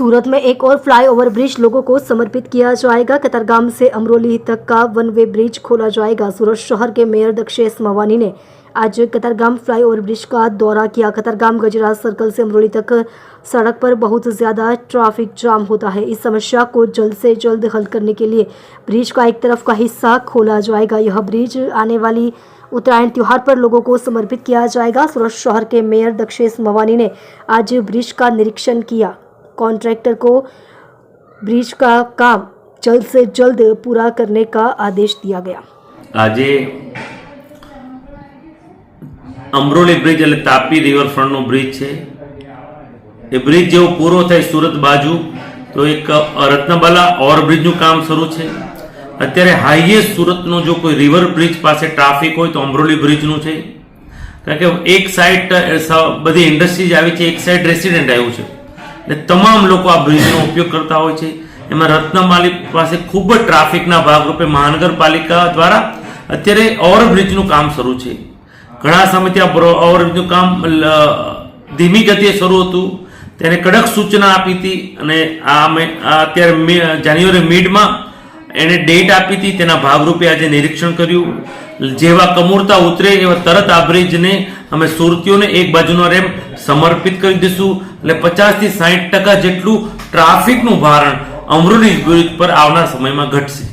सूरत में एक और फ्लाईओवर ब्रिज लोगों को समर्पित किया जाएगा। कतारगाम से अमरोली तक का वन वे ब्रिज खोला जाएगा। सूरत शहर के मेयर दक्षेश मवानी ने आज कतारगाम फ्लाईओवर ब्रिज का दौरा किया। कतारगाम गजराज सर्कल से अमरोली तक सड़क पर बहुत ज़्यादा ट्रैफिक जाम होता है। इस समस्या को जल्द से जल्द हल करने के लिए ब्रिज का एक तरफ का हिस्सा खोला जाएगा। यह ब्रिज आने वाली उत्तरायण त्यौहार पर लोगों को समर्पित किया जाएगा। सूरत शहर के मेयर दक्षेश मवानी ने आज ब्रिज का निरीक्षण किया। कॉन्ट्रैक्टर को ब्रिज का काम जल्द से जल्द पूरा करने का आदेश दिया गया। आज अमरोली ब्रिज એટલે તાપી રિવરફ્રન્ટનો બ્રિજ છે। એ બ્રિજ જેવો પૂરો થાય સુરત બાજુ તો એક રત્નબાલા ઓવરબ્રિજનું કામ શરૂ છે। અત્યારે હાઈએસ્ટ સુરતનો જો કોઈ રિવર બ્રિજ પાસે ટ્રાફિક હોય તો અમરોલી બ્રિજનું છે, કારણ કે એક સાઈડ બધી ઇન્ડસ્ટ્રીઝ આવી છે, એક સાઈડ રેસિડેન્ટ આવ્યું છે ને તમામ લોકો આ બ્રિજનો ઉપયોગ કરતા હોય છે। એમાં રત્નમાલી પાસે ખૂબ જ ટ્રાફિકના ભાગરૂપે મહાનગરપાલિકા દ્વારા અત્યારે ઓવરબ્રિજનું કામ શરૂ છે। ઘણા સમયથી આ ઓવરબ્રિજનું કામ ધીમી ગતિએ શરૂ હતું, તેને કડક સૂચના આપી હતી અને અત્યારે જાન્યુઆરી મિડમાં એને ડેટ આપી હતી। તેના ભાગરૂપે આજે નિરીક્ષણ કર્યું। જેવા કમૂરતા ઉતરે એવા તરત આ બ્રિજને અમે સુરતીઓને એક બાજુનો રેમ સમર્પિત કરી દઈશું। એટલે 50 થી 60% જેટલું ટ્રાફિકનું ભારણ અમરોલી બ્રિજ પર આવનાર સમયમાં ઘટશે।